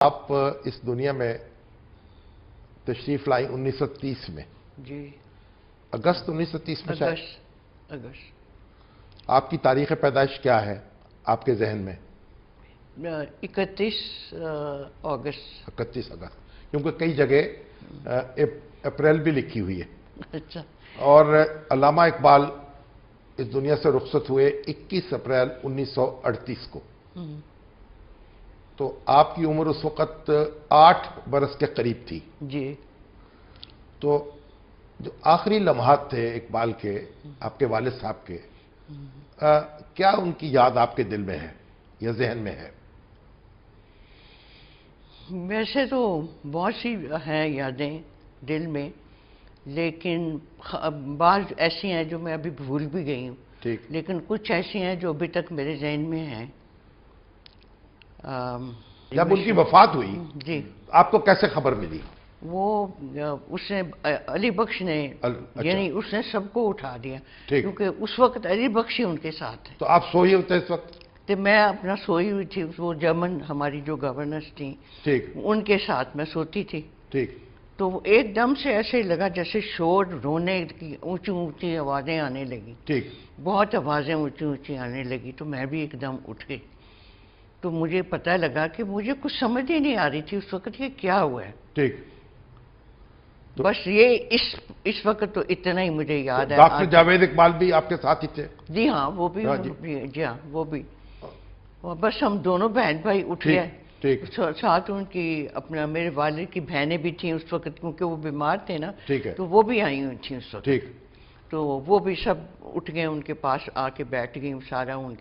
آپ اس دنیا میں تشریف لائی 1930 میں جی اگست 1930 میں شاید اگست آپ کی تاریخ پیدائش کیا ہے آپ کے ذہن میں؟ 31 اگست 31 اگست کیونکہ کئی جگہ اپریل بھی لکھی ہوئی ہے. اچھا. اور علامہ اقبال اس دنیا سے رخصت ہوئے 21 اپریل 1938 کو. تو آپ کی عمر اس وقت 8 برس کے قریب تھی. جی. تو جو آخری لمحات تھے اقبال کے، آپ کے والد صاحب کے، کیا ان کی یاد آپ کے دل میں ہے یا ذہن میں ہے؟ ویسے تو بہت سی ہیں یادیں دل میں، لیکن بعض ایسی ہیں جو میں ابھی بھول بھی گئی ہوں. ٹھیک. لیکن کچھ ایسی ہیں جو ابھی تک میرے ذہن میں ہیں. جب ان کی وفات ہوئی جی آپ کو کیسے خبر ملی؟ وہ اس نے علی بخش نے اچھا. یعنی اس نے سب کو اٹھا دیا. ٹھیک. کیونکہ اس وقت علی بخش ہی ان کے ساتھ ہے. تو آپ سوئی ہوتے اس وقت؟ تو میں اپنا سوئی ہوئی تھی. وہ جرمن ہماری جو گورنرس تھیں ٹھیک ان کے ساتھ میں سوتی تھی. ٹھیک. تو ایک دم سے ایسے ہی لگا جیسے شور، رونے کی اونچی اونچی آوازیں آنے لگی. ٹھیک. بہت آوازیں اونچی اونچی آنے لگی. تو میں بھی ایک دم اٹھ گئی. تو مجھے پتہ لگا کہ مجھے کچھ سمجھ ہی نہیں آ رہی تھی اس وقت کہ کیا ہوا ہے. ٹھیک. بس یہ اس وقت تو اتنا ہی مجھے یاد ہے. ڈاکٹر جاوید اقبال بھی آپ کے ساتھ ہی تھے؟ جی ہاں، وہ بھی. جی ہاں، وہ بھی. بس ہم دونوں بہن بھائی اٹھ گئے. ٹھیک. ساتھ ان کی اپنا میرے والد کی بہنیں بھی تھیں اس وقت، کیونکہ وہ بیمار تھے نا. ٹھیک ہے. تو وہ بھی آئی ہوئی تھیں اس وقت. ٹھیک. تو وہ بھی سب اٹھ گئے، ان کے پاس آ کے بیٹھ گئی. سارا ان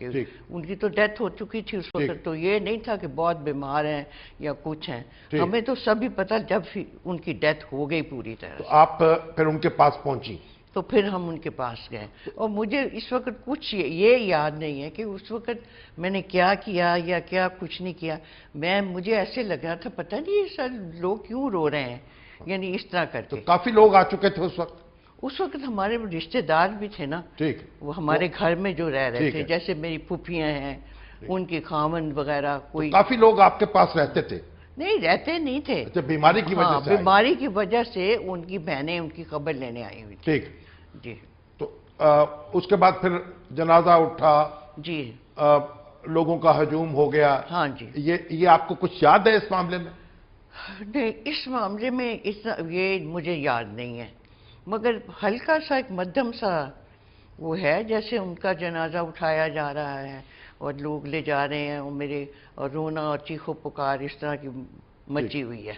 کی تو ڈیتھ ہو چکی تھی اس وقت. تو یہ نہیں تھا کہ بہت بیمار ہیں یا کچھ ہیں. ہمیں تو سب ہی پتہ جب ان کی ڈیتھ ہو گئی پوری طرح. تو آپ پھر ان کے پاس پہنچی؟ تو پھر ہم ان کے پاس گئے. اور مجھے اس وقت کچھ یہ یاد نہیں ہے کہ اس وقت میں نے کیا کیا یا کیا کچھ نہیں کیا. مجھے ایسے لگا تھا پتہ نہیں یہ سب لوگ کیوں رو رہے ہیں، یعنی اس طرح کر کے. تو کافی لوگ آ چکے تھے اس وقت؟ اس وقت ہمارے رشتہ دار بھی تھے نا. ٹھیک. وہ ہمارے گھر میں جو رہ رہے تھے، جیسے میری پھوپھیاں ہیں، ان کے خاوند وغیرہ. کوئی کافی لوگ آپ کے پاس رہتے تھے؟ نہیں، رہتے نہیں تھے. اچھا، بیماری کی وجہ سے؟ بیماری کی وجہ سے ان کی بہنیں ان کی خبر لینے آئی ہوئی تھی. ٹھیک. جی. تو اس کے بعد پھر جنازہ اٹھا. جی. لوگوں کا ہجوم ہو گیا. ہاں جی. یہ آپ کو کچھ یاد ہے اس معاملے میں؟ نہیں، اس معاملے میں یہ مجھے یاد نہیں ہے، مگر ہلکا سا ایک مدھم سا وہ ہے، جیسے ان کا جنازہ اٹھایا جا رہا ہے اور لوگ لے جا رہے ہیں، اور میرے رونا اور چیخو پکار اس طرح کی مچی ہوئی ہے.